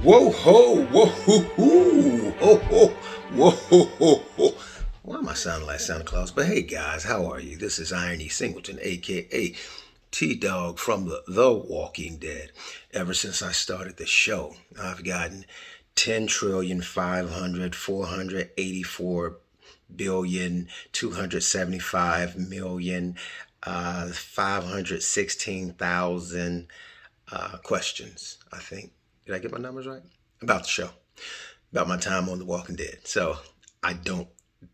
Whoa ho, whoa hoo hoo, ho ho, whoa ho ho ho. Why am I sounding like Santa Claus? But hey guys, how are you? This is IronE Singleton, aka T-Dog from the Walking Dead. Ever since I started the show, I've gotten 10,484,275,516,000 questions, I think. Did I get my numbers right? About the show, about my time on The Walking Dead. So I don't,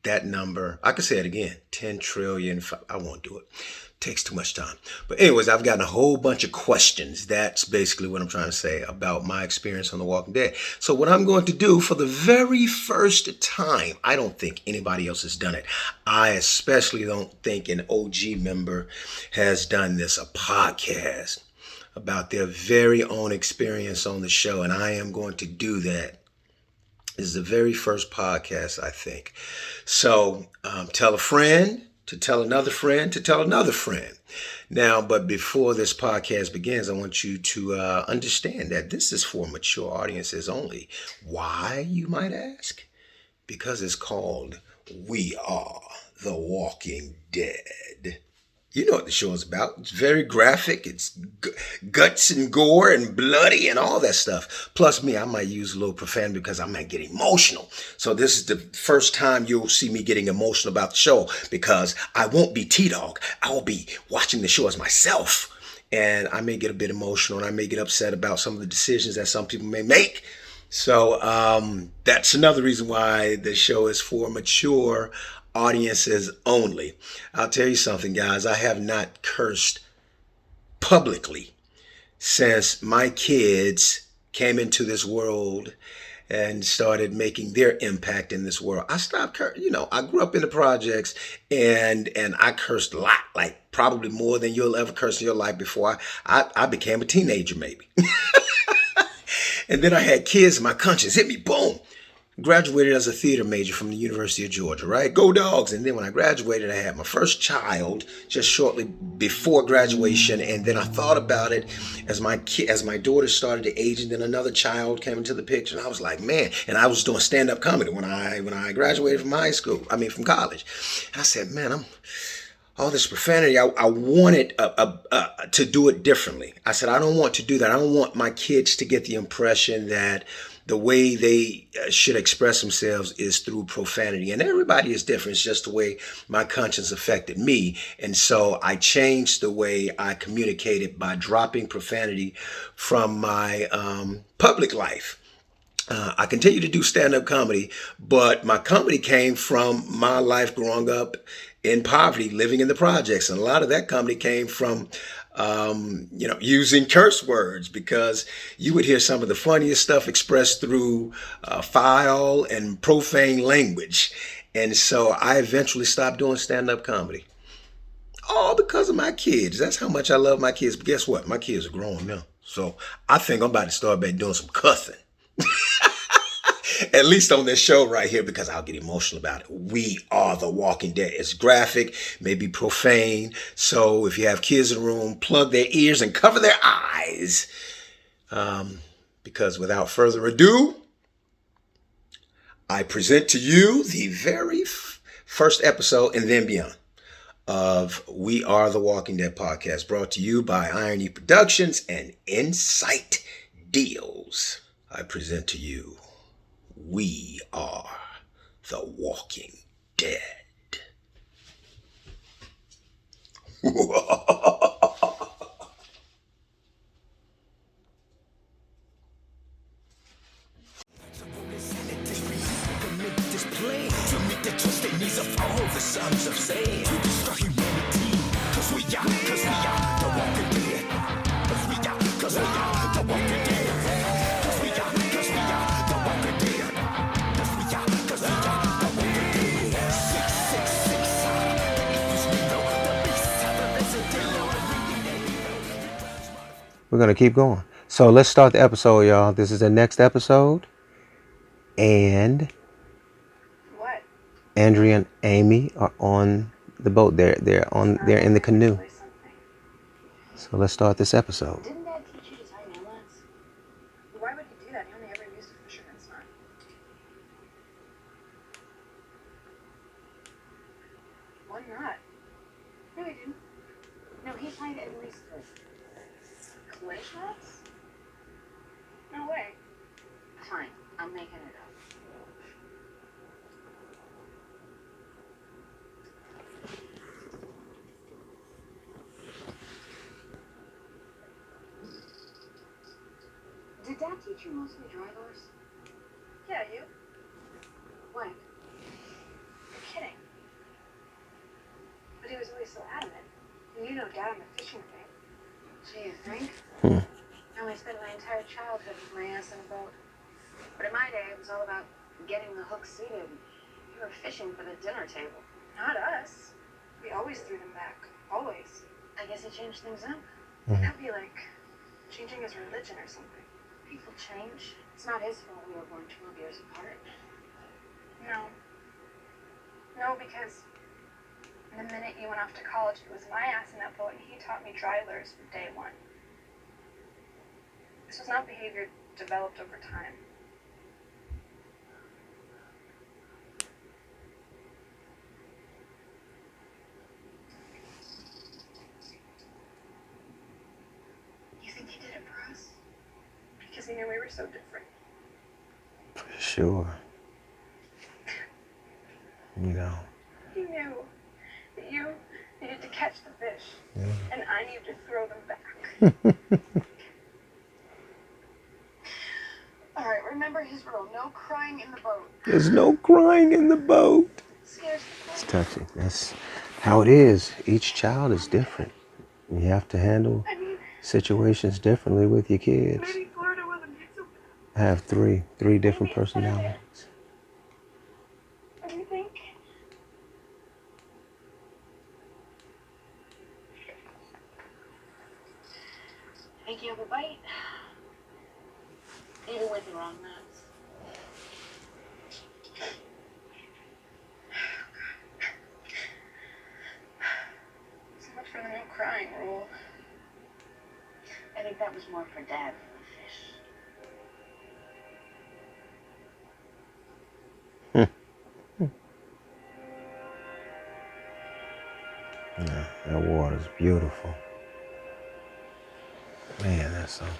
that number, I could say it again, 10 trillion, I won't do it. Takes too much time. But anyways, I've gotten a whole bunch of questions. That's basically what I'm trying to say about my experience on The Walking Dead. So what I'm going to do for the very first time, I don't think anybody else has done it. I especially don't think an OG member has done this, a podcast about their very own experience on the show. And I am going to do that. This is the very first podcast, I think. So tell a friend to tell another friend to tell another friend. Now, but before this podcast begins, I want you to understand that this is for mature audiences only. Why, you might ask? Because it's called We Are the Walking Dead. You know what the show is about. It's very graphic. It's guts and gore and bloody and all that stuff. Plus me, I might use a little profanity because I might get emotional. So this is the first time you'll see me getting emotional about the show because I won't be T-Dog. I will be watching the show as myself. And I may get a bit emotional and I may get upset about some of the decisions that some people may make. So that's another reason why the show is for mature audiences only. I'll tell you something, guys. I have not cursed publicly since my kids came into this world and started making their impact in this world. I stopped cursing. I grew up in the projects and I cursed a lot, like probably more than you'll ever curse in your life before I became a teenager, maybe. And then I had kids and my conscience hit me, boom. Graduated as a theater major from the University of Georgia, right? Go Dogs. And then when I graduated, I had my first child just shortly before graduation. And then I thought about it as my daughter started to age, and then another child came into the picture. And I was like, man, and I was doing stand-up comedy when I graduated from college. I said, man, all this profanity, I wanted to do it differently. I said, I don't want to do that. I don't want my kids to get the impression that the way they should express themselves is through profanity. And everybody is different. It's just the way my conscience affected me. And so I changed the way I communicated by dropping profanity from my public life. I continue to do stand-up comedy, but my comedy came from my life growing up in poverty, living in the projects. And a lot of that comedy came from using curse words, because you would hear some of the funniest stuff expressed through foul and profane language. And so I eventually stopped doing stand-up comedy. All because of my kids. That's how much I love my kids. But guess what? My kids are grown now. So I think I'm about to start back doing some cussing. At least on this show right here, because I'll get emotional about it. We Are the Walking Dead. It's graphic, maybe profane. So if you have kids in the room, plug their ears and cover their eyes. Because without further ado, I present to you the very first episode and then beyond of We Are the Walking Dead podcast, brought to you by IronE Productions and Insight Deals. I present to you We Are the Walking Dead. We're going to keep going. So let's start the episode, y'all. This is the next episode. And what? Andrea and Amy are on the boat. They're in the canoe. So let's start this episode. Didn't Dad teach you to tie knots? Why would he do do that. He only ever used a fisherman's net. Why not? No, he didn't. No, he tied at least 3. Clay shots? No way. Fine, I'm making it up. Did Dad teach you mostly dry lures? Yeah, you? When? You're kidding. But he was always so adamant. And you know Dad on the fishing thing. So you think? I spent my entire childhood with my ass in a boat. But in my day, it was all about getting the hook seated. You were fishing for the dinner table. Not us. We always threw them back. Always. I guess he changed things up. That'd be like changing his religion or something. People change. It's not his fault we were born 12 years apart. No. No, because the minute you went off to college, it was my ass in that boat, and he taught me dry lures from day one. This was not behavior developed over time. You think he did it for us? Because he knew we were so different. For sure. You know. He knew that you needed to catch the fish, and I needed to throw them back. All right, remember his rule: no crying in the boat. There's no crying in the boat. It's touching. That's how it is. Each child is different. You have to handle situations differently with your kids. Maybe Florida wasn't so bad. I have three different personalities. What do you think? Think you have a bite? Even with the wrong nuts. So much for the no crying rule. I think that was more for Dad than the fish. Yeah, that water's beautiful. Man, that's something.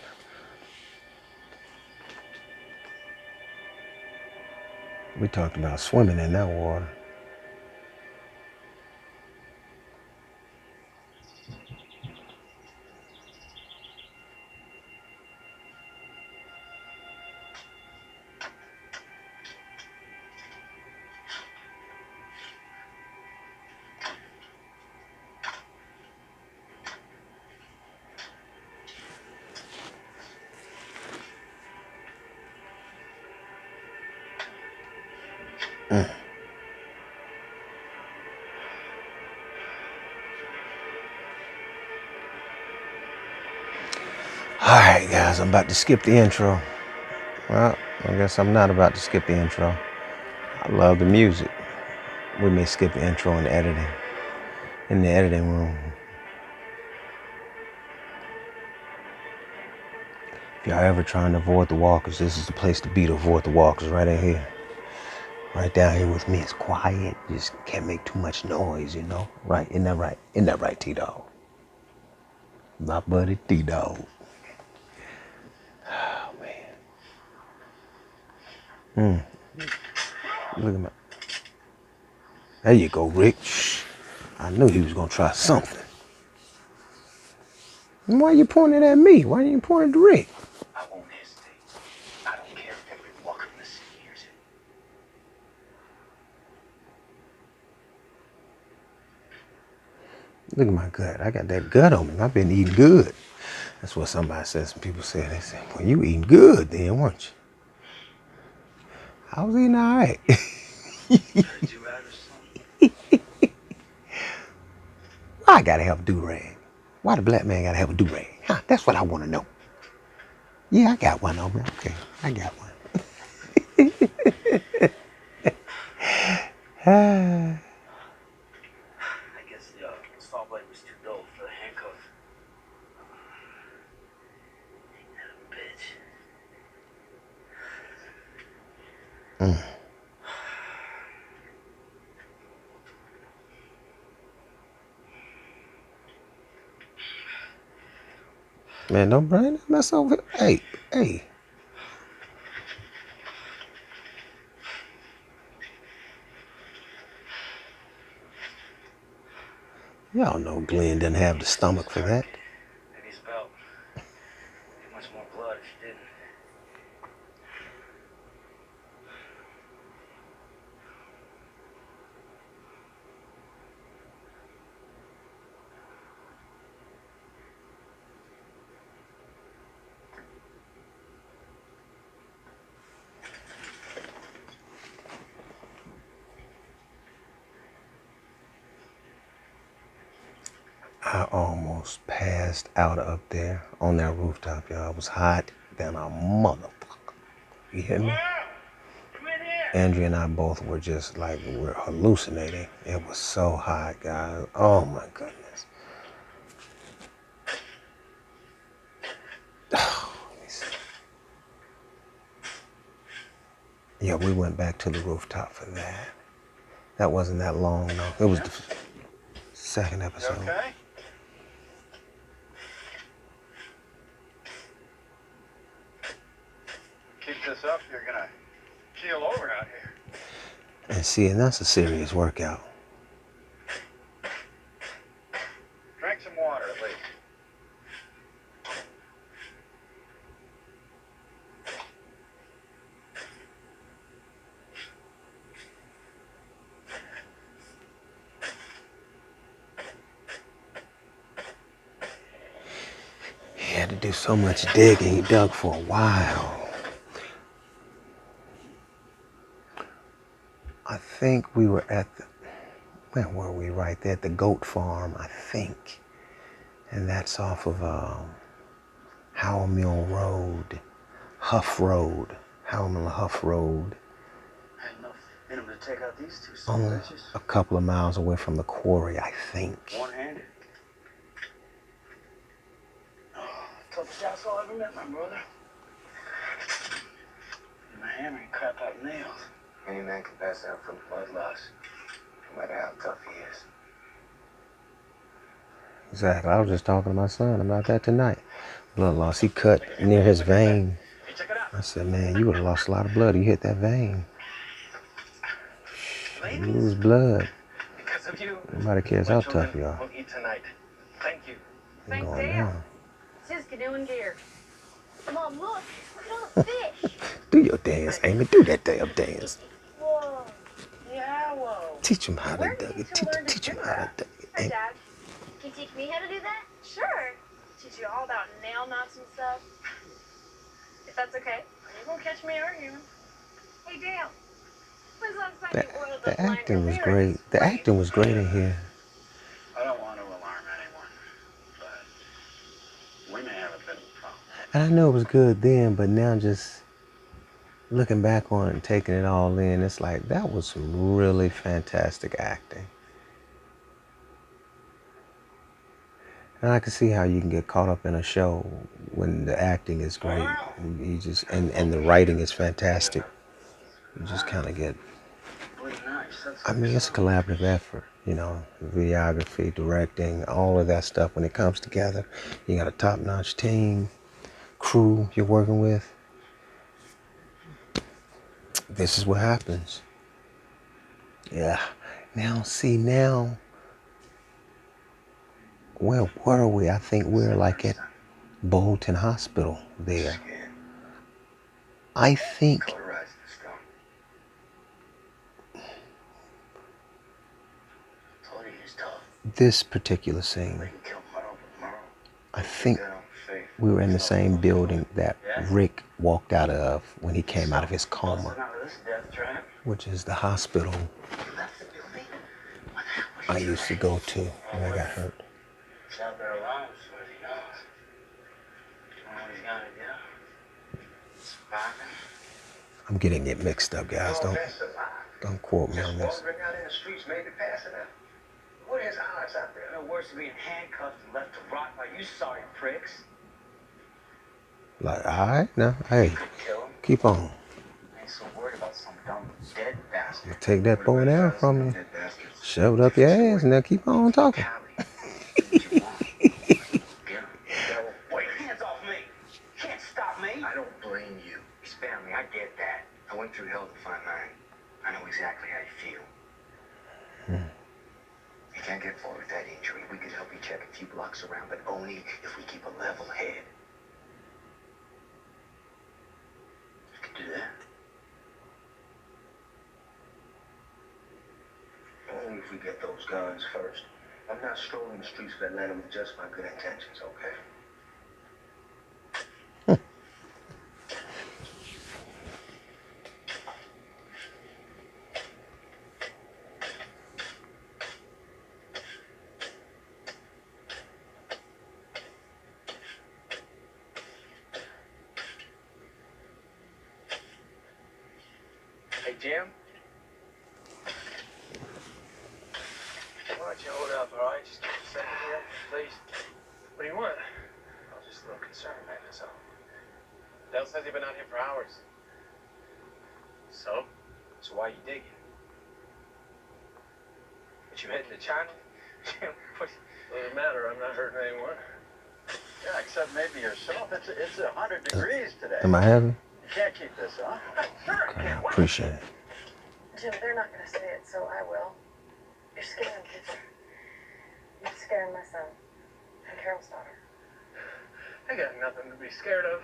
We talked about swimming in that water. All right, guys, I'm about to skip the intro. Well, I guess I'm not about to skip the intro. I love the music. We may skip the intro in the editing room. If y'all ever trying to avoid the walkers, this is the place to be to avoid the walkers, right in here. Right down here with me. It's quiet. Just can't make too much noise, you know? Right? Isn't that right? Isn't that right, T-Dog? My buddy T-Dog. Oh, man. Look at my... There you go, Rick. Shh. I knew he was going to try something. Why you pointing at me? Why didn't you point at Rick? I won't hesitate. I don't care if every walker in the city hears it. Look at my gut. I got that gut on me. I've been eating good. That's what somebody said. Some people said, they said, well, you eating good then, weren't you? I was eating all right. Heard you rather something. Why I gotta have a do-rag? Why the black man gotta have a do-rag? Huh? That's what I want to know. Yeah, I got one on me. Okay, I got one. I guess the saw blade was too dull for the handcuff. Ain't that a bitch? Man, don't bring that mess over. Hey, hey. Y'all know Glenn didn't have the stomach for that. Maybe it's about too much more blood if you didn't. I almost passed out up there on that rooftop, y'all. It was hot than a motherfucker. You hear me? Andrea and I both were just like, we're hallucinating. It was so hot, guys. Oh my goodness. Yeah, we went back to the rooftop for that. That wasn't that long, though. It was the second episode. You okay? Keep this up, you're gonna keel over out here. And see, and that's a serious workout. Drink some water at least. He had to do so much digging. He dug for a while. I think we were at the, where were we? Right there at the goat farm, I think. And that's off of Howell Mill Road, Huff Road, Howell Mill Huff Road. I had enough in him to take out these two son Only of bitches. a couple of miles away from the quarry, I think. One-handed. Oh, toughest asshole I ever met, my brother. And my hammer can crap out nails. Any man can pass out from blood loss, no matter how tough he is. Exactly. I was just talking to my son about that tonight. Blood loss. He cut near his vein. Hey, check it out. I said, man, you would have lost a lot of blood. You hit that vein. You lose blood. Because of you. Nobody cares how tough you are. We'll eat tonight. Thank you. You're Thanks, going Dale. down. It's his canoeing gear. Mom, look. Look at all the fish. Do your dance, Amy. Do that damn dance. Whoa. Yeah, whoa. Teach him how to Where do did you it. two learn to Teach do him how to that? do it. Hi, Amy. Dad. Can you teach me how to do that? Sure. Teach you all about nail knots and stuff. If that's okay. You won't catch me arguing. Hey, Dale. When's the last time you oiled The those line acting was Ramirez? great. The acting was great in here. I don't want to alarm anyone, but we may have a bit of a problem. And I know it was good then, but now just looking back on it and taking it all in, it's like that was some really fantastic acting. And I can see how you can get caught up in a show when the acting is great. You just and the writing is fantastic. You just kind of get. I mean, it's a collaborative effort. You know, videography, directing, all of that stuff. When it comes together, you got a top-notch team, crew you're working with. This is what happens. Yeah. Now, see, now, where were we? I think we're like at Bolton Hospital there. I think this particular scene, I think we were in the same building that Rick walked out of when he came out of his coma, which is the hospital I used to go to when I got hurt. I'm getting it mixed up, guys. Don't quote me on this. What is odds out there? No worse than being handcuffed and left to rot by you sorry pricks. Like, all right, now, hey, Kill him. keep on. I ain't so worried about some dumb I'm gonna take that bow and arrow from you, shove it up your ass, and then keep on talking. Wait, hands off me! Can't stop me! I don't blame you. It's family, I get that. I went through hell to find mine. I know exactly how you feel. You can't get far with that injury. We could help you check a few blocks around, but only if we keep a level head. You can do that. Only if we get those guns first. I'm not strolling the streets of Atlanta with just my good intentions, okay? Hey, Jim? Why don't you hold up, all right? Just give me a second here, please. What do you want? I was just a little concerned, man, that's all. Dell says you've been out here for hours. So? So why are you digging? But you heading to China? Jim, what doesn't matter, I'm not hurting anyone. Yeah, except maybe yourself. It's 100 degrees today. Am I heavy? You can't keep this up. Sure, Okay, I appreciate it. Jim, they're not going to say it, so I will. You're scaring kids. You're scaring my son and Carol's daughter. I got nothing to be scared of.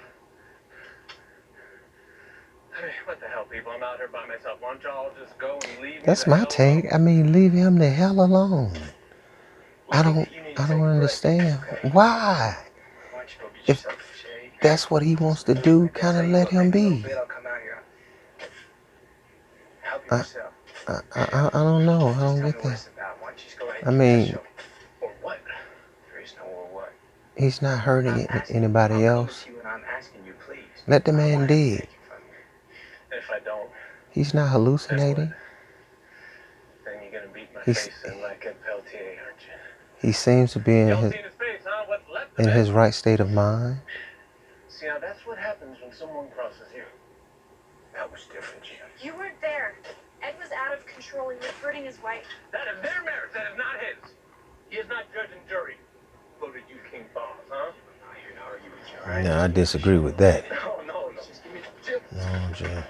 I mean, what the hell, people? I'm out here by myself. Why don't y'all just go and leave me That's the my hell take. alone? I mean, leave him the hell alone. Well, I you don't need to take a break, understand. okay? Why? Why don't you go get If yourself a shave? that's what he wants to do, Maybe I'll kind tell of you let what, him maybe a little be. bit, I'll come out here. Help I, yourself. I don't know. I Just don't tell me get what that. it's about. Why don't you just go ahead I and give me that mean, show? Or what? There is no or what. he's not I'm hurting asking you. anybody I'm coming else. to you and I'm asking you, please. Let the I don't man want anything dig. taken from you. And if I don't, He's not then what? hallucinating. Then you're gonna beat my He's face in like a Peltier, aren't you? he seems to be Y'all seen his face, huh? What's left of in it? his right state of mind. See, now that's what happens when someone crosses you. That was different, Jim. You weren't there. Ed was out of control and was hurting his wife. That is their marriage, that is not his. He is not judge and jury. Voted you king boss, huh? I'm not here to argue with you, all right? No, I disagree with that. No. Just give me Jim. No, Jim.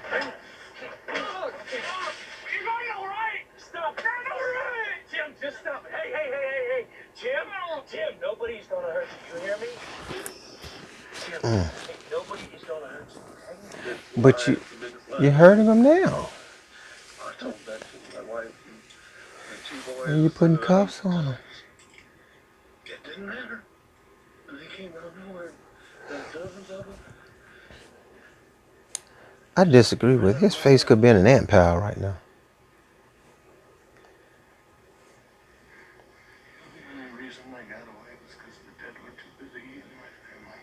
You're going all right. Stop. That's all right. Jim, just stop. Hey. Jim, nobody's gonna hurt you. You hear me? Jim, hey, nobody is gonna hurt you, okay? But you're hurting him now. I told that to my wife and two boys. And you're putting cuffs on him. It didn't matter. They came out of nowhere. There's dozens of them. I disagree with his face could be in an ant pile right now. The only reason I got away was because the dead were too busy eating my family.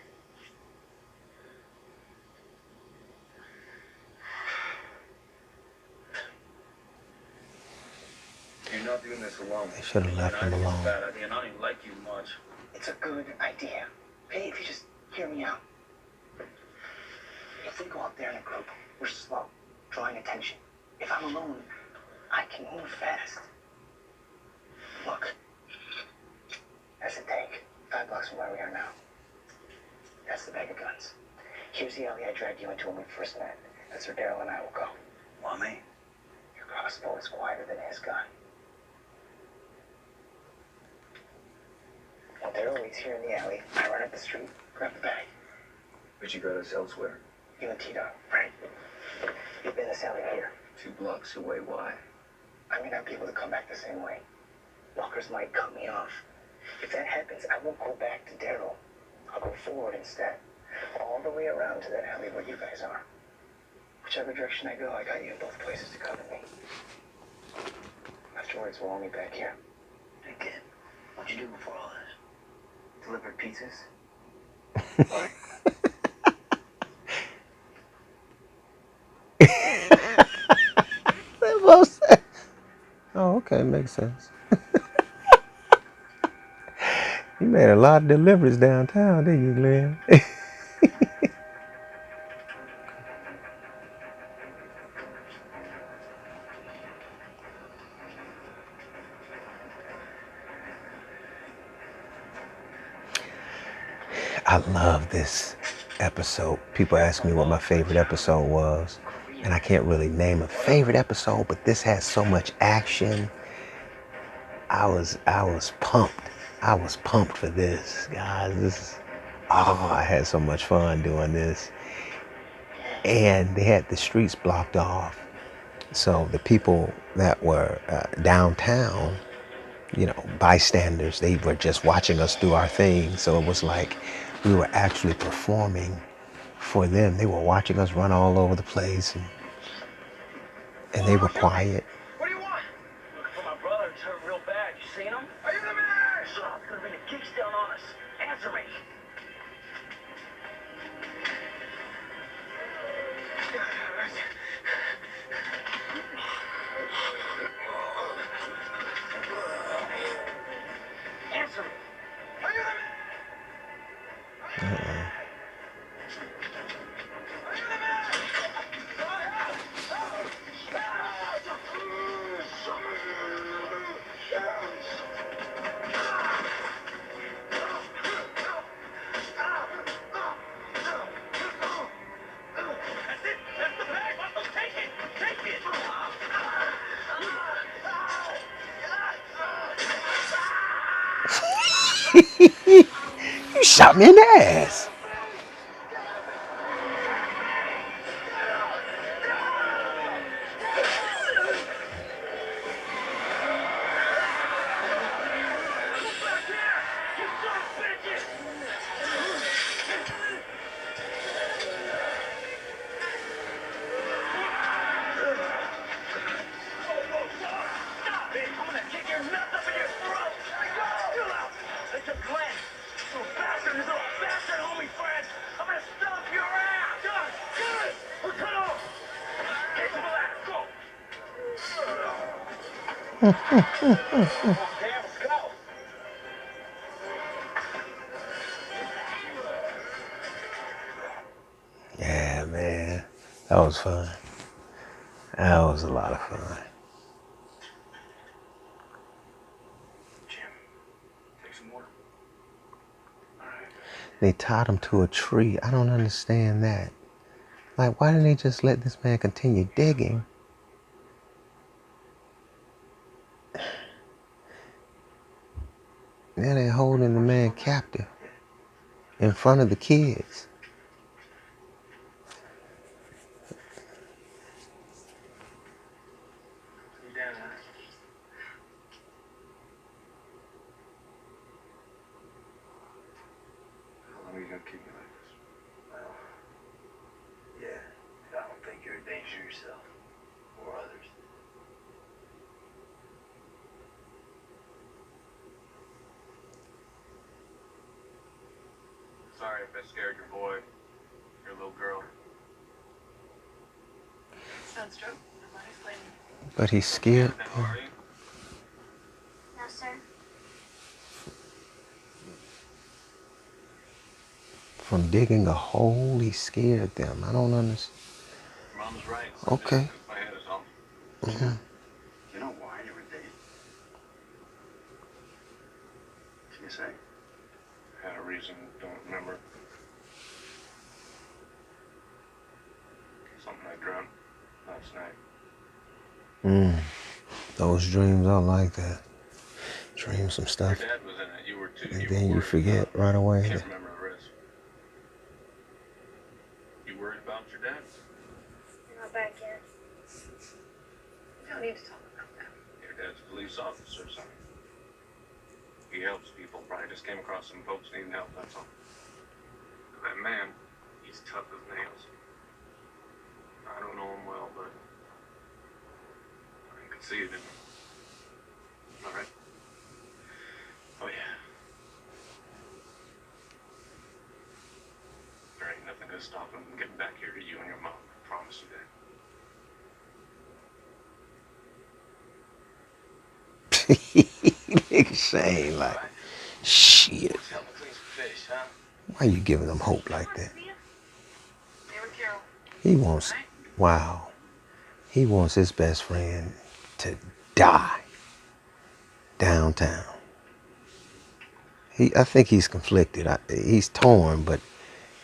You're not doing this alone. They should have left him It's a alone. bad idea, and I don't even like you much. It's a good idea. Hey, if you just hear me out. If we go out there in a group, we're slow, drawing attention. If I'm alone, I can move fast. Look, that's the tank, 5 blocks from where we are now. That's the bag of guns. Here's the alley I dragged you into when we first met. That's where Daryl and I will go. Want me? Your crossbow is quieter than his gun. When Daryl waits here in the alley, I run up the street, grab the bag. But you got us elsewhere. You and Tito, right? You've been this alley here. 2 blocks away, why? I may not be able to come back the same way. Walkers might cut me off. If that happens, I won't go back to Daryl. I'll go forward instead. All the way around to that alley where you guys are. Whichever direction I go, I got you in both places to cover me. Afterwards, we'll all meet back here. Hey, kid, what'd you do before all this? Delivered pizzas? What? Oh, okay, makes sense. You made a lot of deliveries downtown, didn't you, Glenn? I love this episode. People ask me what my favorite episode was, and I can't really name a favorite episode, but this has so much action. I was pumped. I was pumped for this, guys. I had so much fun doing this. And they had the streets blocked off. So the people that were downtown, bystanders, they were just watching us do our thing. So it was like we were actually performing for them. They were watching us run all over the place, and they were quiet. What do you want? Looking for my brother. He's hurt real bad. You seen him? Are you the man? Shut up. It's gonna bring the geeks down on us. Answer me. Answer me. Are you the man? You shot me in the ass. Yeah, man. That was fun. That was a lot of fun. Jim, take some water. All right. They tied him to a tree. I don't understand that. Like, why didn't they just let this man continue digging? Now they're holding the man captive in front of the kids. You down, huh? How long are you gonna keep me like this? Well, yeah, I don't think you're a danger yourself or others. Sorry if I scared your boy, your little girl. Sounds true. I'm not explaining. But he's scared How are you? No, sir. from digging a hole. He scared them. I don't understand. Mom's right. Okay. My head is off. Mhm. You know why you were dating? Can you say? Had a reason, don't remember. Something I dreamt last night. Those dreams are like that. Dream some stuff, Your dad was in it. You were too. and You then were you worried forget about- right away. Can't remember the rest. You worried about your dad? You're not back yet. We don't need to talk about that. Your dad's a police officer, son. He helps people. Probably just came across some folks needing help, that's all. That man, he's tough as nails. I don't know him well, but I can see it in him. All right? Oh, yeah. There ain't nothing gonna stop him from getting back here to you and your mom. I promise you that. Nigga Shane, like, shit. Let's help me clean some fish, huh? Why you giving them hope like that? Stay with Carol. He wants, wow. He wants his best friend to die downtown. I think he's conflicted. He's torn, but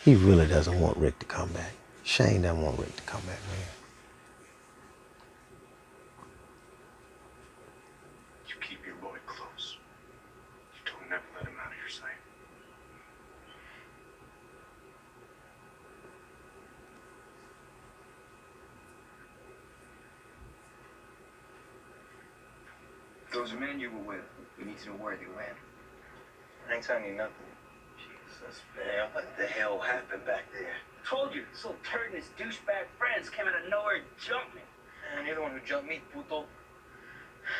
he really doesn't want Rick to come back. Shane doesn't want Rick to come back, man. You keep your boy close. You don't never let him out of your sight. Those men you were with, we need to know where they went. I ain't telling you nothing. Jesus, man, what the hell happened back there? I told you, this little turd and his douchebag friends came out of nowhere and jumped me. Man, you're the one who jumped me, puto.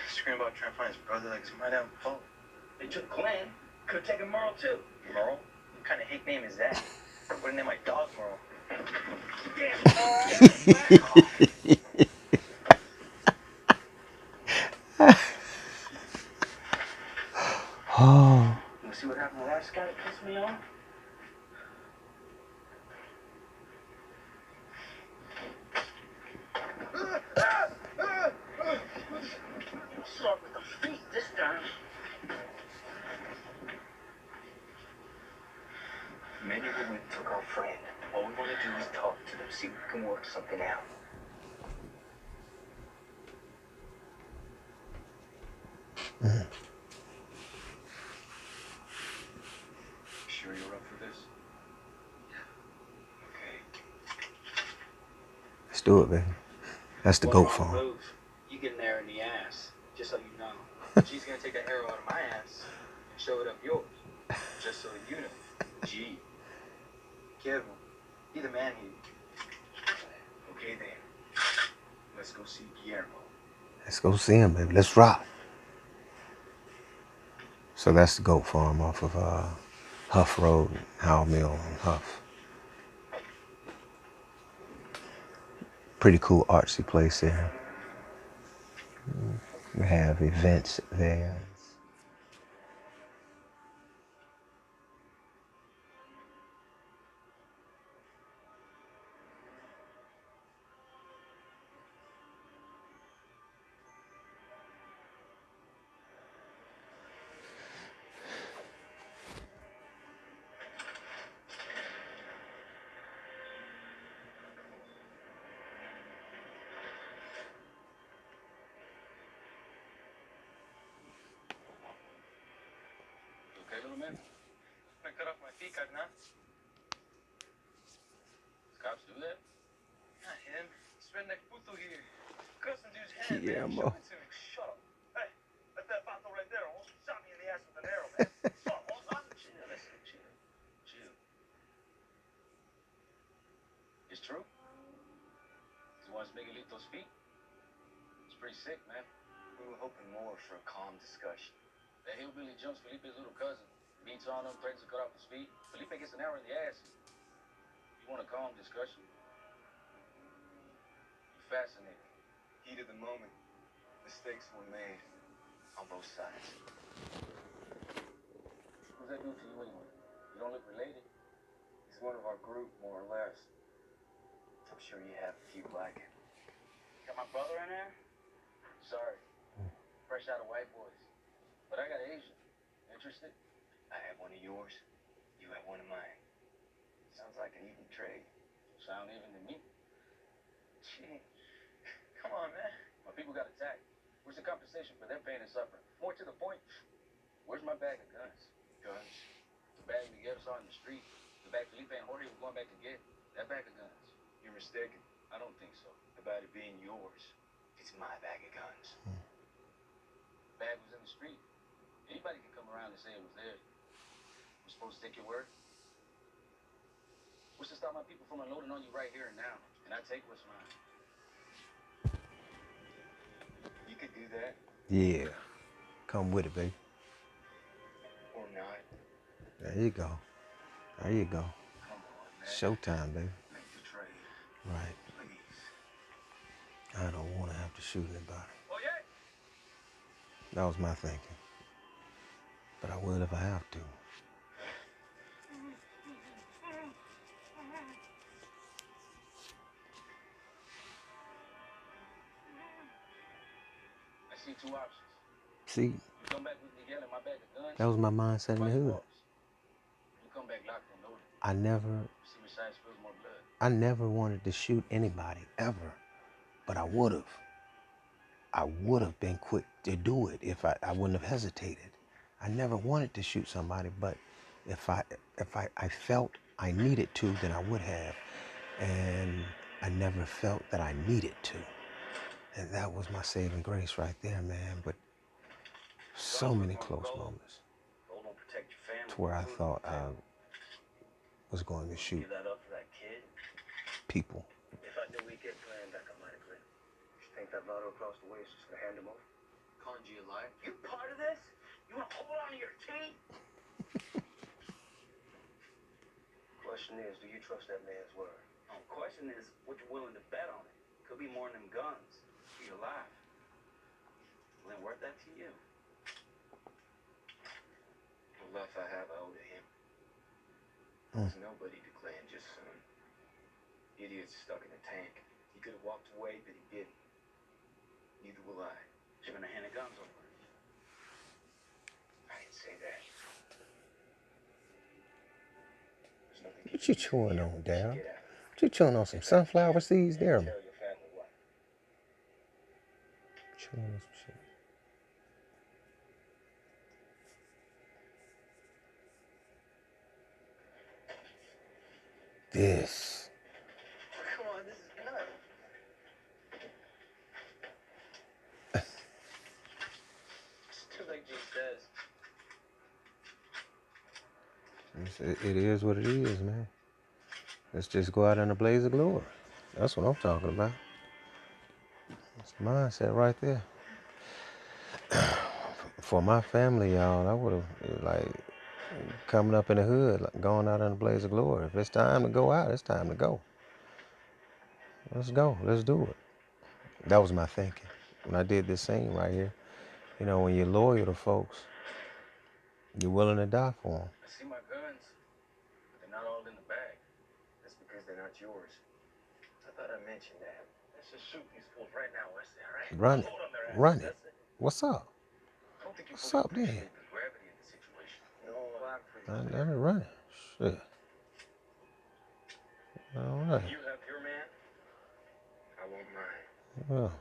Screaming about trying to find his brother like it's my damn fault. They took Glenn. Could have taken Merle, too. Merle? What kind of hate name is that? I wouldn't name my dog Merle. Oh. You see what happened to the last guy that pissed me off? Start with the feet this time. Men you were with took our friend. All we want to do is talk to them, see if we can work something out. Sure you're up for this? Okay. Let's do it, baby. That's the goat farm. Move. You get an arrow in the ass, just so you know. She's gonna take an arrow out of my ass and show it up yours. Just so you know. Gee. Kevin, be the man here. Okay then. Let's go see Guillermo. Let's go see him, baby. Let's rock. So that's the goat farm off of Huff Road, Howell Mill and Huff. Pretty cool artsy place there. We have events there. Okay, little man? I cut off my feet, carnal. Cops do that? Not him. This redneck puto here. Cut some dude's hand, man. Guillermo. Show it to me. Shut up. Hey, that's that vato right there. Almost shot me in the ass with an arrow, man. Stop. Hold on. Chill. Listen, chill. Chill. It's true? He wants Miguelito's feet? It's pretty sick, man. We were hoping more for a calm discussion. That hillbilly jumps Felipe's little cousin. Beats on him, threatens to cut off his feet. Felipe gets an arrow in the ass. You want a calm discussion? You're fascinating. Heat of the moment. Mistakes were made on both sides. Who's that dude to you anyway? You don't look related. He's one of our group, more or less. I'm sure you have a few like him. Got my brother in there? Sorry. Fresh out of white boys. But I got Asian. Interested? I have one of yours. You have one of mine. Sounds like an even trade. Sound even to me? Gee. Come on, man. My people got attacked. Where's the compensation for their pain and suffering? More to the point, where's my bag of guns? Guns? The bag Miguel saw in the street. The bag Felipe and Jorge were going back to get. That bag of guns. You're mistaken. I don't think so. About it being yours. It's my bag of guns. The bag was in the street. Anybody can come around and say it was there. I'm supposed to take your word? What's to stop my people from unloading on you right here and now? And I take what's mine. You could do that. Yeah. Come with it, baby. Or not. There you go. There you go. Come on, man. Showtime, baby. Make the trade. Right. Please. I don't want to have to shoot anybody. Oh, yeah? That was my thinking. But I will if I have to. I see two options. See, come back with Miguel and my bag of guns. That was my mindset in the hood. You come back locked and loaded. I never See which side spills more blood. I never wanted to shoot anybody ever, but I would have. I would have been quick to do it if I wouldn't have hesitated. I never wanted to shoot somebody, but if I felt I needed to, then I would have. And I never felt that I needed to. And that was my saving grace right there, man. But so many close moments to where I thought I was going to shoot Give that up for that kid. people. If I knew we'd get playing back, I might have quit. You think that Votto across the way is just gonna hand him over? Calling you a liar? You part of this? You want to hold on to your team? Question is, do you trust that man's word? The question is, what you willing to bet on it? Could be more than them guns. Be alive. Well, then worth that to you. The love I have, I owe to him. There's nobody to claim, just some idiots stuck in a tank. He could have walked away, but he didn't. Neither will I. You're gonna hand the guns over. I didn't say that. There's nothing What you chewing on, Dad? Get out. What you chewing on, some sunflower seeds there? Tell your family what. Chewing on some shit. This. Come on, this is nuts. It's too like G says. It is what it is, man. Let's just go out in a blaze of glory. That's what I'm talking about. That's the mindset right there. For my family, y'all, I would have, like, coming up in the hood, like, going out in a blaze of glory. If it's time to go out, it's time to go. Let's go. Let's do it. That was my thinking when I did this scene right here. You know, when you're loyal to folks, you're willing to die for them. I see my guns, but they're not all in the bag. That's because they're not yours. I thought I mentioned that. Let's just shoot these fools right now, Wesley, all right? Run it. Hold on their asses, Run it. that's it. What's up? I don't think you What's fully up, then? appreciate the gravity of the situation. No, I'm I never run it. Shit. All right. You have your man. I won't mind. Well,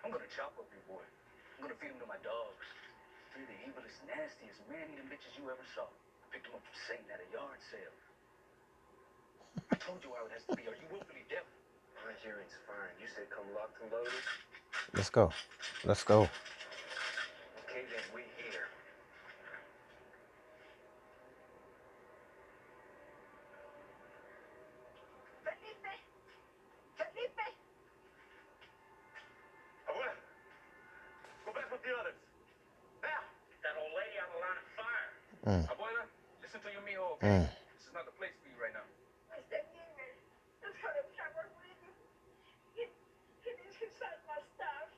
I'm gonna chop up your boy. I'm gonna feed him to my dogs. They're the evilest, nastiest, man-eating bitches you ever saw. I picked him up from Satan at a yard sale. I told you how it has to be, or you will believe devil. My hearing's fine. You said come locked and loaded? let's go. Let's go. Okay, then we here. Felipe! Felipe! Abuela, go back with the others. Now! That old lady on the line of fire. Abuela, listen to your mijo, okay? This is not the place for you right now. Mr. Newman, let's go to shower with him. He needs his alma stuff.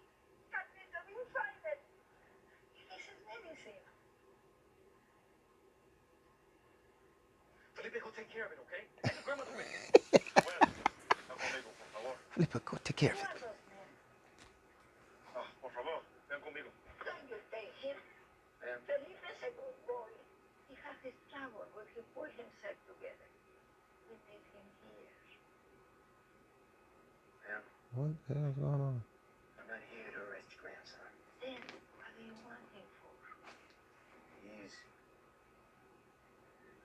Carlito didn't find it. He needs his medicine. Felipe, go take care of it, okay? Take your grandmother with you. Abuela, no conmigo, por favor. Felipe, go take care of Who it. are those men? Ah, por favor, ven conmigo. Don't you take him. Ma'am. Felipe is a good boy. He has his trouble, but he pulled himself together. We need him here. Ma'am, What the hell's going on? I'm not here to arrest your grandson. Then, what do you want him for? He's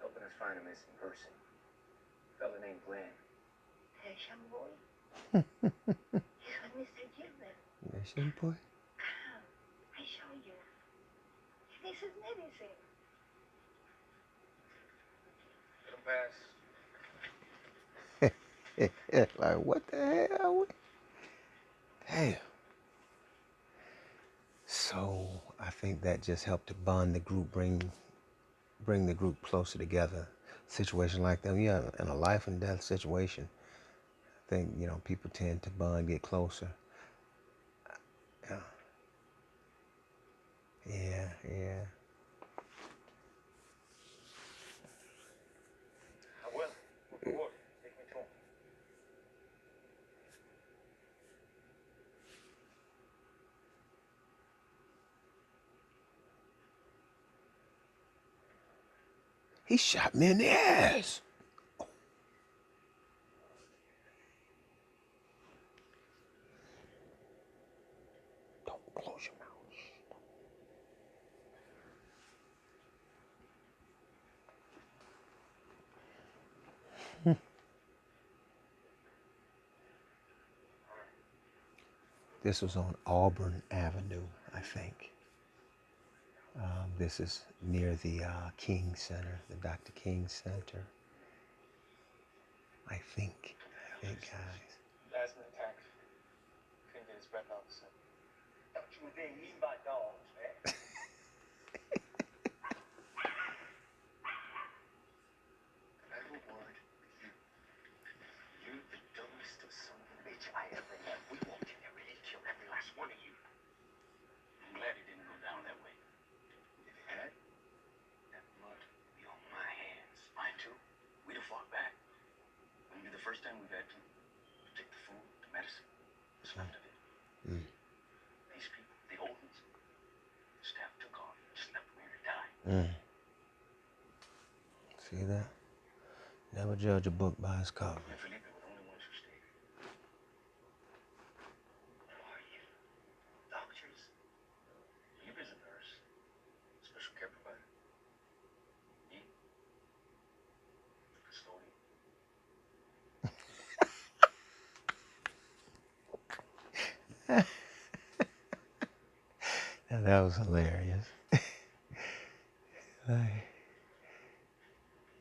helping us find a missing person. A fella named Glenn. Haitian boy? He's with Mr. Gilbert. That's your boy. Come, I show you. He needs his medicine. Let him pass. Like, what the hell? Damn. So I think that just helped to bond the group, bring the group closer together. Situation like that, yeah, in a life and death situation, I think, you know, people tend to bond, get closer. Yeah. Yeah. Abuela, por favor, take me to him. He shot me in the ass. Don't close your mouth. This was on Auburn Avenue, I think. This is near the King Center, the Dr. King Center. I think, guys. Asthma attack. Couldn't get his breath out. So. Thought you were being eaten by dogs, man. I have a word with you. You're the dumbest of son of a bitch I ever met. We walked in there ready to kill every last one of you. I'm glad it didn't go down that way. If it had, That blood be on my hands. Mine too. We'd have fought back. Wouldn't be the first time we've had to take the food, the medicine, what's left of it. These people, the old ones, the staff took off, just left them here to die. See that? Never judge a book by its cover. And Felipe were the only ones who stayed. who are you? Doctors? Felipe's a nurse, special care provider. Me, custodian. And that was hilarious.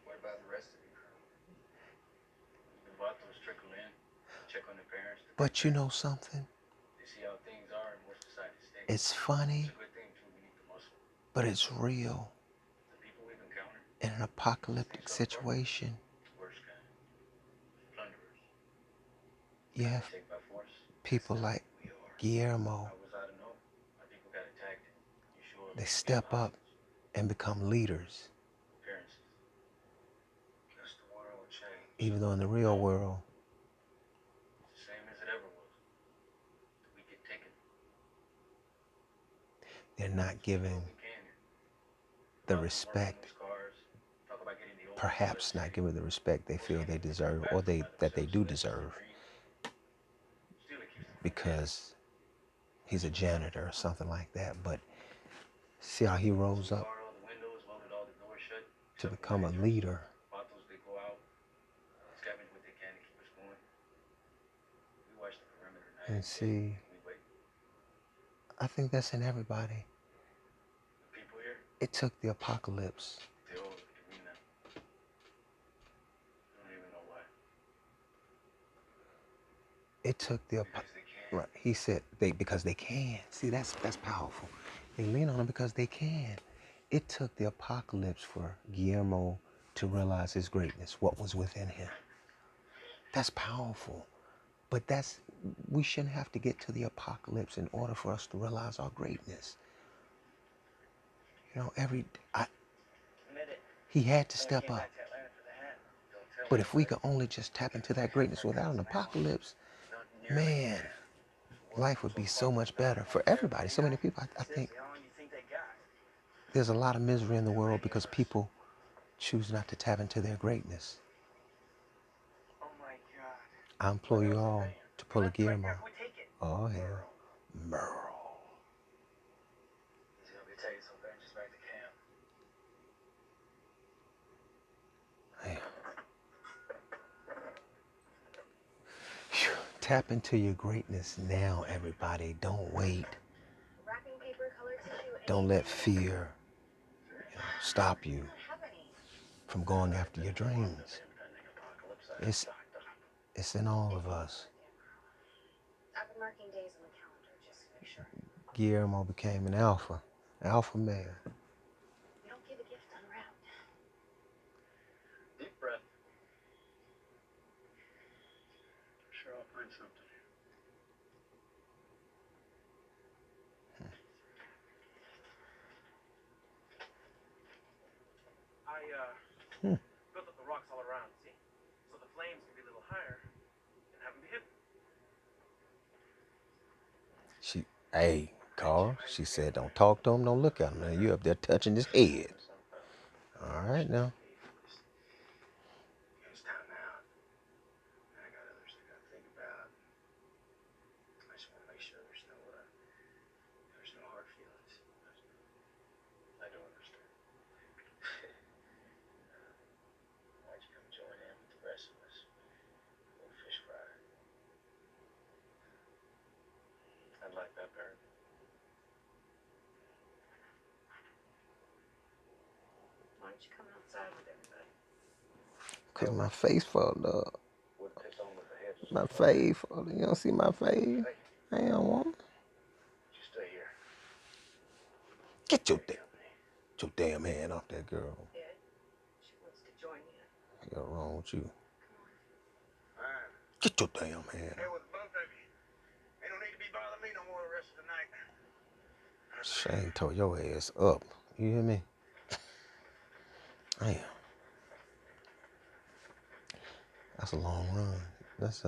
What about the rest of the crew? The vatos trickle in, check on their parents. But you know something? They see how things are in more society states. It's funny, It's a good thing too. We need the muscle. but it's real. The people we've encountered, In an apocalyptic situation, worst kind, plunderers. you have Take by force. people like We are. Guillermo. I was out of know. My people got attacked. You sure? They step up and become leaders, Appearances. Guess the world changed. even though in the real world, It's the same as it ever was. We get taken. they're not given We can. the respect, Talk about getting the old perhaps not given the respect they feel they deserve, or that they do deserve, Still it keeps because he's a janitor or something like that. But see how he rose up all the windows, welded all the doors shut. to become a leader. Vatos, they go out, scavenge what they can to keep us going. We watch the perimeter night And see, we wait. I think that's in everybody. The people here, It took the apocalypse. they all look at me now. I don't even know why. It took the Because they can. right. He said because they can. See, that's powerful. They lean on him because they can. It took the apocalypse for Guillermo to realize his greatness, what was within him. That's powerful. But we shouldn't have to get to the apocalypse in order for us to realize our greatness. You know, he had to step up. But if we could only just tap into that greatness without an apocalypse, man, life would be so much better for everybody. So many people, I think there's a lot of misery in the world because people choose not to tap into their greatness. Oh my God. I implore you all to pull a Guillermo. Oh, hell. Merle. He's gonna be taking some vengeance back to camp. Hey. Phew. Tap into your greatness now, everybody. Don't wait. Wrapping paper, colored tissue, Don't let fear stop you from going after your dreams. It's in all of us. I've been marking days on the calendar just to make sure. Guillermo became an alpha male. You don't give a gift unwrapped. Deep breath. Sure, I'll find something. I built up the rocks all around, see? So the flames can be a little higher and have them be hidden. Hey, Carl, she said, don't talk to him, don't look at him. Now you up there touching his head. All right, now. like that, Barrett? Why don't you come outside with everybody? Cause my face fucked up. Would piss on with the head. My face fucked up. You don't see my face? I don't want. You stay here. Get your damn hand off that girl. Ed, she wants to join you. What's wrong with you? Come on. Get your damn hand Hey, off. with both of you. Ain't no need to be bothering me no more the rest of the night. Shane tore your ass up. You hear me? Damn. That's a long run. That's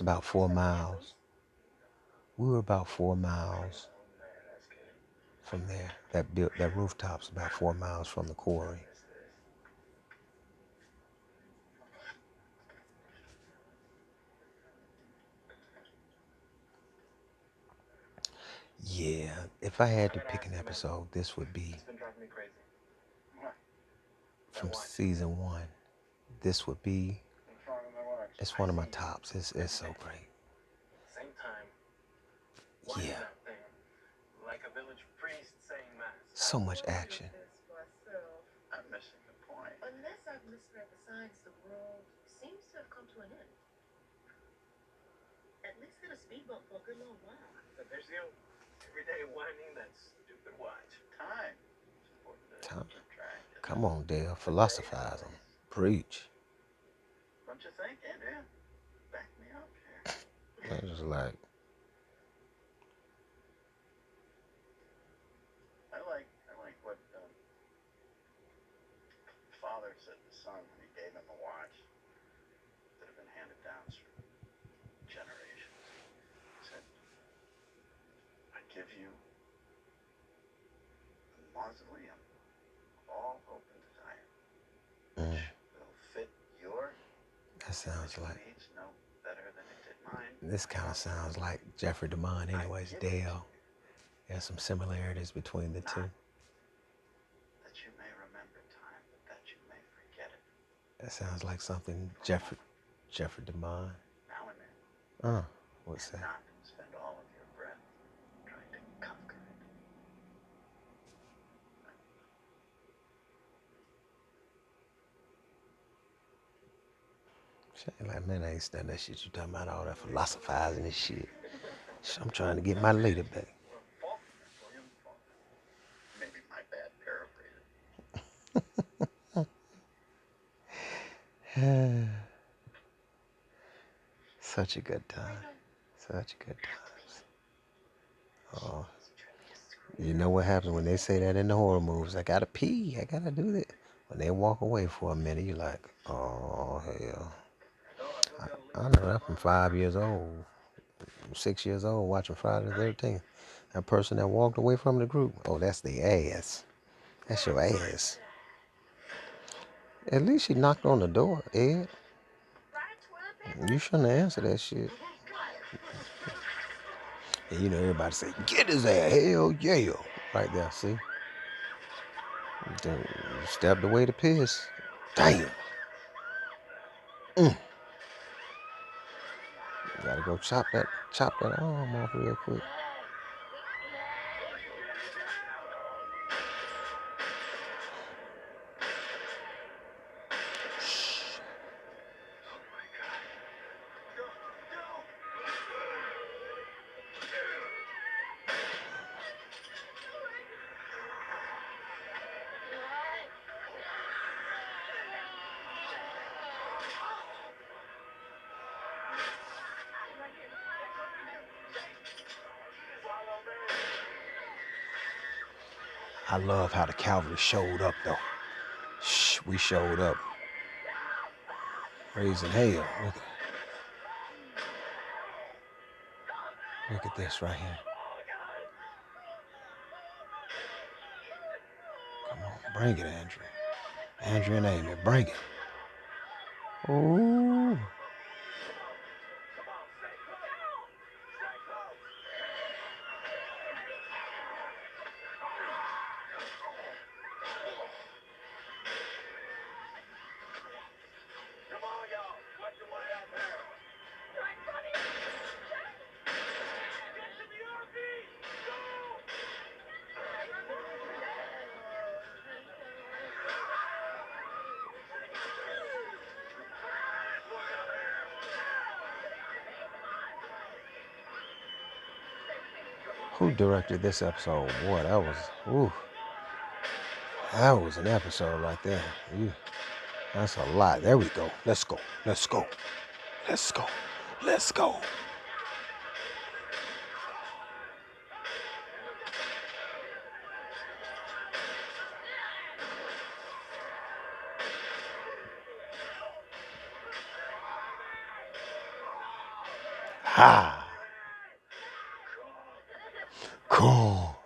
about 4 miles. We were about 4 miles from there. That rooftop's about 4 miles from the quarry. Yeah, if I had to pick an episode, this would be It's been driving me crazy. What? from season 1. This would be. What's wrong with my watch? It's one of my tops. It's so great. Same time. Why is Yeah, that thing? Like a village priest saying mass. so much action. I'm missing the point. Unless I've misread the signs, the world seems to have come to an end. At least in a speed bump for a good long while. But there's you. Every day winding that stupid watch. Time. It's important to Time. keep track. Come on, Dale. Philosophize 'em. Preach. Don't you think, Andrea? Back me up here. I just like. I like what father said to son when he gave him a watch that had been handed down through generations. He said, I give you a mausoleum of all hope and desire, which will fit your That sounds like. needs no better than it did mine. This kind of sounds like Jeffrey DeMond, anyways. Dale. There's some similarities between the two. That you may remember time, but that you may forget it. That sounds like something Jeffrey DeMond. Now and then. What's And that? not spend all of your breath trying to conquer it. Shane like, man, I ain't studying that shit you talking about, all that philosophizing and shit. I'm trying to get my lady back. Maybe my bad paraphrasing. Such a good time. Such good times. Oh, you know what happens when they say that in the horror movies? I gotta pee. I gotta do that. When they walk away for a minute, you're like, oh, hell. I know that from 5 years old, 6 years old, watching Friday the 13th. That person that walked away from the group, oh, that's the ass. That's your ass. At least she knocked on the door, Ed. You shouldn't have answered that shit. And you know, everybody say, get his ass, hell yeah. Right there, see? Then you stepped away to piss. Damn. Gotta go chop that arm off real quick. I love how the cavalry showed up though. We showed up. Raising hell. Look at this right here. Come on, bring it, Andrew. Andrew and Amy, bring it. Ooh. Who directed this episode? Boy, that was an episode right there. That's a lot. There we go. Let's go. Let's go. Let's go. Let's go. Ha. Cool.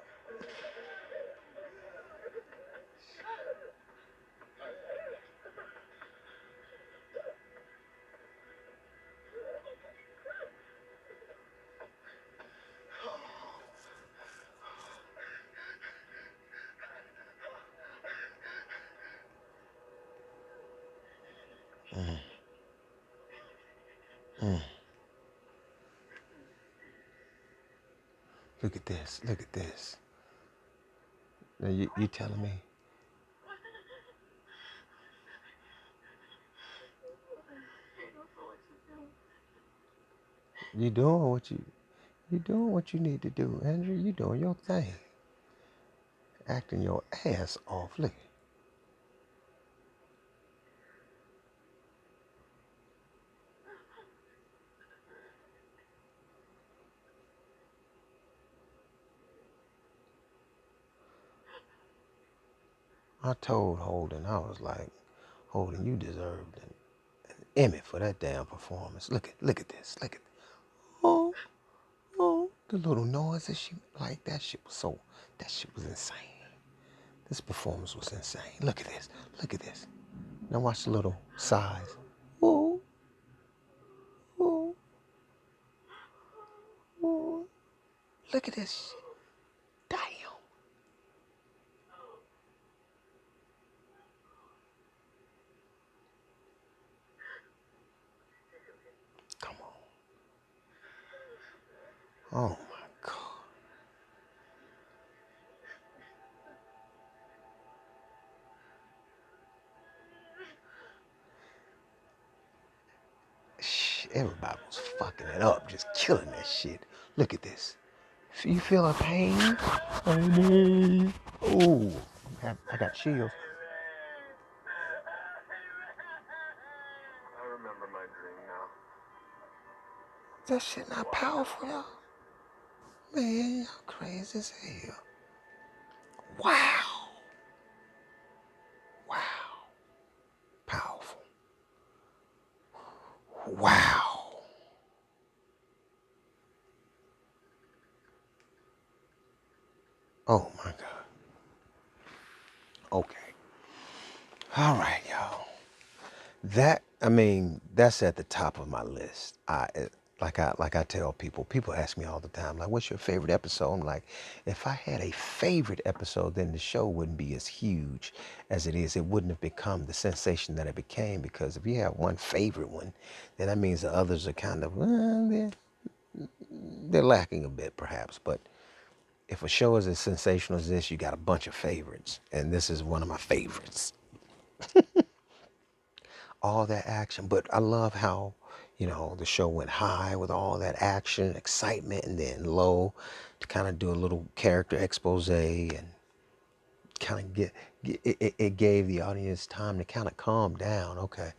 Look at this. Look at this. Now you telling me? You doing what you need to do, Andrew. You doing your thing. Acting your ass off. Look. I told Holden, I was like, Holden, you deserved an Emmy for that damn performance. Look at this. Look at oh, oh, the little noises she like that shit was insane. This performance was insane. Look at this. Look at this. Now watch the little sighs. Oh, oh, oh. Look at this shit. Damn. Come on. Oh my God. Everybody was fucking it up, just killing that shit. Look at this. You feel a pain? Oh, I got chills. I remember my dream now. That shit not powerful, y'all. Man, y'all crazy as hell. Wow. Wow. Powerful. Wow. Oh my God. Okay. All right, y'all. That's at the top of my list. Like I tell people. People ask me all the time, like, "What's your favorite episode?" I'm like, if I had a favorite episode, then the show wouldn't be as huge as it is. It wouldn't have become the sensation that it became. Because if you have one favorite one, then that means the others are kind of they're lacking a bit, perhaps. But if a show is as sensational as this, you got a bunch of favorites, and this is one of my favorites. All that action. But I love how, the show went high with all that action, excitement, and then low to kind of do a little character expose and kind of it gave the audience time to kind of calm down. Okay,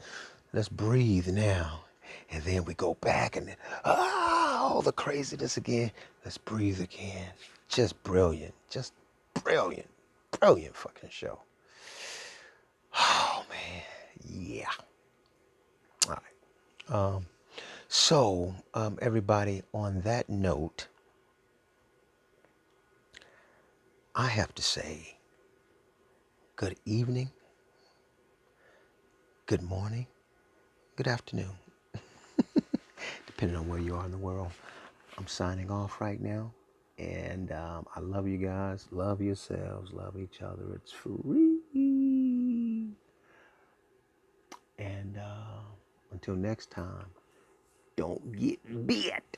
let's breathe now. And then we go back and then, all the craziness again. Let's breathe again. Just brilliant. Just brilliant. Brilliant fucking show. Oh, man. Yeah. All right. So, everybody, on that note, I have to say good evening, good morning, good afternoon, depending on where you are in the world. I'm signing off right now. And I love you guys. Love yourselves. Love each other. It's free. And until next time, don't get bit.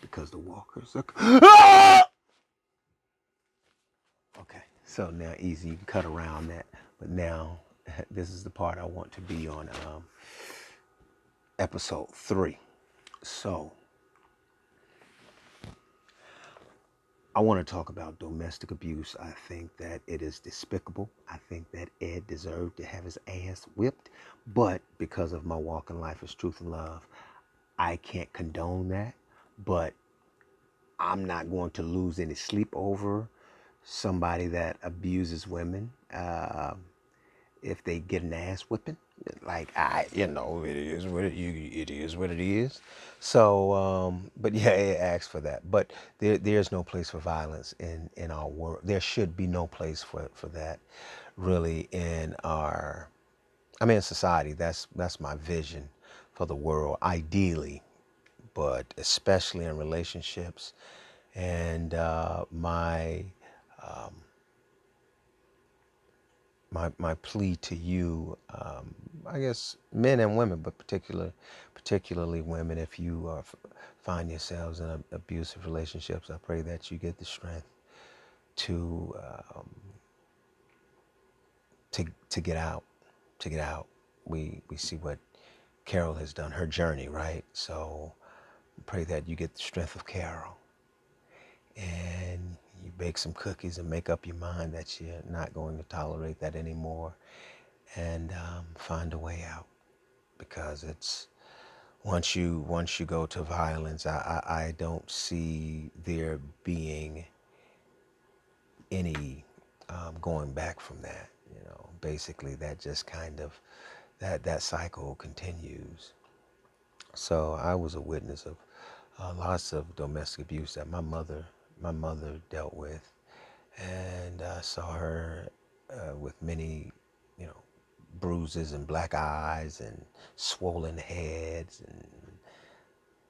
Because the walkers are... Okay, so now easy. You can cut around that. But now, this is the part I want to be on episode 3. So, I want to talk about domestic abuse. I think that it is despicable. I think that Ed deserved to have his ass whipped. But because of my walk in life as truth and love, I can't condone that. But I'm not going to lose any sleep over somebody that abuses women. If they get an ass whipping, like it is what it is what it is. So, but yeah, it asks for that. But there's no place for violence in our world. There should be no place for that, really, in our. I mean, in society. That's my vision for the world, ideally, but especially in relationships. And my plea to you, I guess men and women, but particularly women, if you find yourselves in abusive relationships, I pray that you get the strength to to get out, to get out. We see what Carol has done, her journey, right? So pray that you get the strength of Carol, and you bake some cookies and make up your mind that you're not going to tolerate that anymore, and find a way out, because it's once you go to violence, I don't see there being any going back from that. Basically that just kind of that cycle continues. So I was a witness of lots of domestic abuse that my mother dealt with, and I saw her with many, you know, bruises and black eyes and swollen heads, and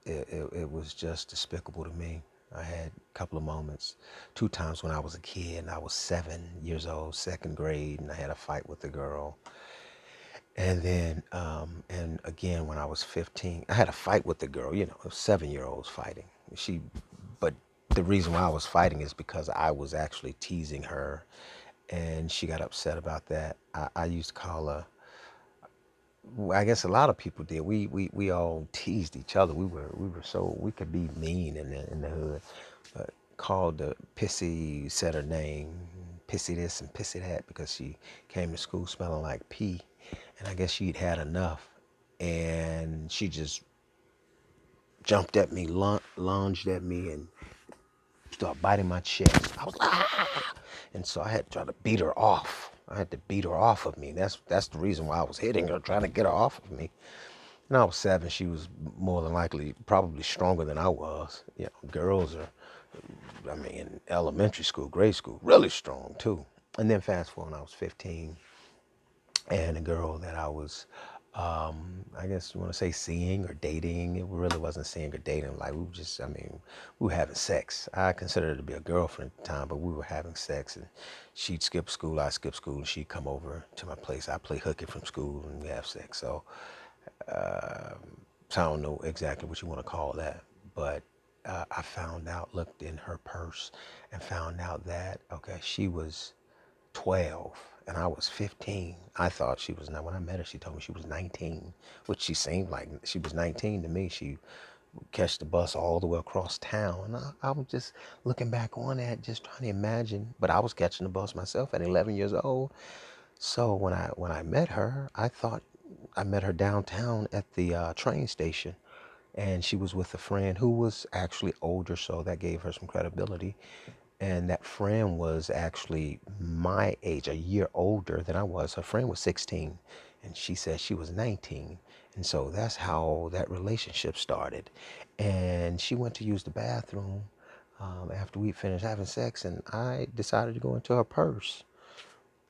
it was just despicable to me. I had a couple of moments, two times when I was a kid, and I was 7 years old, second grade, and I had a fight with a girl. And then, and again, when I was 15, I had a fight with the girl, 7-year-olds fighting. But the reason why I was fighting is because I was actually teasing her, and she got upset about that. I used to call her, I guess a lot of people did. We all teased each other. We were so, we could be mean in the hood, but called the pissy, said her name, pissy this and pissy that, because she came to school smelling like pee, and I guess she'd had enough, and she just jumped at me, lunged at me, and started biting my chest. I was like, ah! And so I had to try to beat her off. I had to beat her off of me. That's the reason why I was hitting her, trying to get her off of me. And I was 7. She was more than likely probably stronger than I was. Girls are, I mean, in elementary school, grade school, really strong too. And then fast forward, when I was 15, and a girl that I was, I guess you want to say seeing or dating. It really wasn't seeing or dating. Like, we were just, I mean, we were having sex. I considered her to be a girlfriend at the time, but we were having sex. And she'd skip school, I skip school, and she'd come over to my place. I play hooky from school, and we have sex. So I don't know exactly what you want to call that, but I found out, looked in her purse, and found out that, okay, she was 12 and I was 15. I thought she was, now when I met her, she told me she was 19, which she seemed like she was 19 to me. She would catch the bus all the way across town. And I was just looking back on that, just trying to imagine, but I was catching the bus myself at 11 years old. So when I met her, I thought I met her downtown at the train station, and she was with a friend who was actually older, so that gave her some credibility. And that friend was actually my age, a year older than I was. Her friend was 16, and she said she was 19. And so that's how that relationship started. And she went to use the bathroom after we finished having sex, and I decided to go into her purse.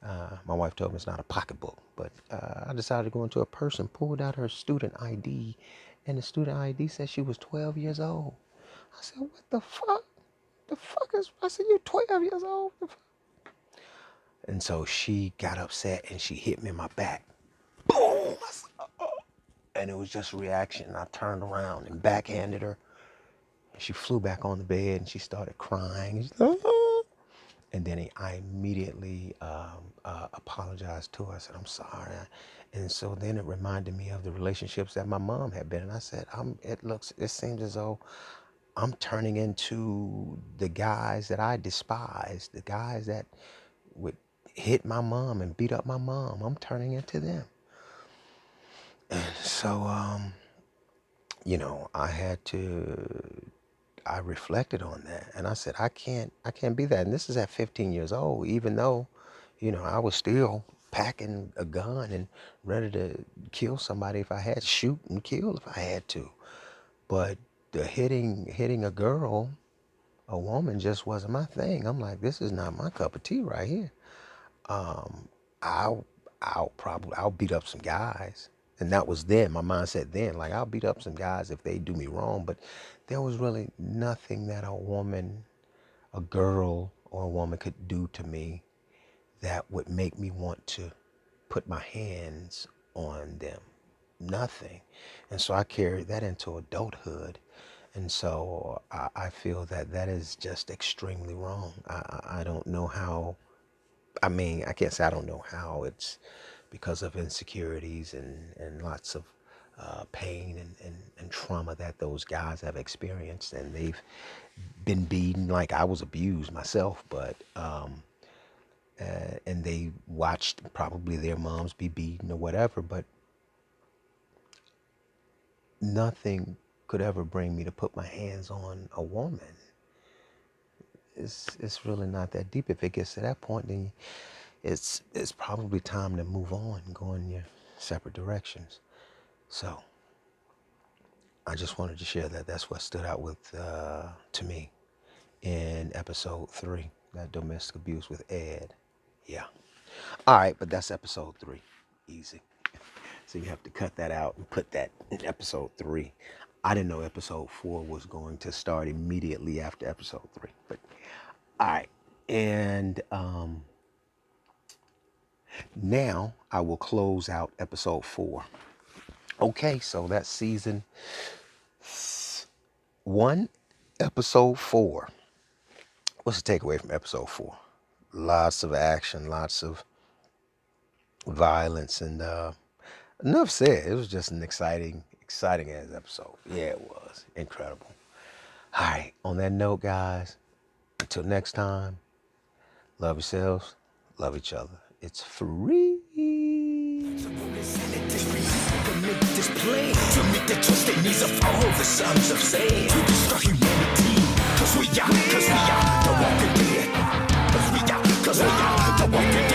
My wife told me it's not a pocketbook, but I decided to go into her purse and pulled out her student ID, and the student ID said she was 12 years old. I said, "What the fuck? The fuck is?" I said, "You 12 years old?" And so she got upset and she hit me in my back. Boom! I said, and it was just a reaction. I turned around and backhanded her. She flew back on the bed and she started crying. And, and then I immediately apologized to her. I said, "I'm sorry." And so then it reminded me of the relationships that my mom had been in. I said, it seems as though I'm turning into the guys that I despised, the guys that would hit my mom and beat up my mom. I'm turning into them. And so, I reflected on that and I said, I can't be that. And this is at 15 years old, even though, I was still packing a gun and ready to kill somebody if I had to, shoot and kill if I had to. But the hitting a girl, a woman, just wasn't my thing. I'm like, this is not my cup of tea right here. Um, I'll I'll beat up some guys. And that was then, my mindset then, like I'll beat up some guys if they do me wrong. But there was really nothing that a woman, a girl or a woman could do to me that would make me want to put my hands on them. Nothing. And so I carried that into adulthood. And so I feel that that is just extremely wrong. I don't know how, I mean, I can't say I don't know how. It's because of insecurities and lots of pain and trauma that those guys have experienced. And they've been beaten like I was abused myself, but and they watched probably their moms be beaten or whatever, but nothing could ever bring me to put my hands on a woman. It's really not that deep. If it gets to that point, then it's probably time to move on and go in your separate directions. So I just wanted to share that. That's what stood out with to me in episode 3, that domestic abuse with Ed. Yeah. All right, but that's episode 3. Easy. So you have to cut that out and put that in episode 3. I didn't know episode 4 was going to start immediately after episode 3. But all right. And now I will close out episode 4. Okay, so that's season 1, episode 4. What's the takeaway from episode 4? Lots of action, lots of violence, and enough said. It was just an exciting as episode. Yeah, it was incredible. All right, on that note, guys, until next time, love yourselves, love each other. It's free. Display to meet the twisted needs of all the sons of Sam. To destroy humanity, cause we are the walking dead. Cause we are the walking dead.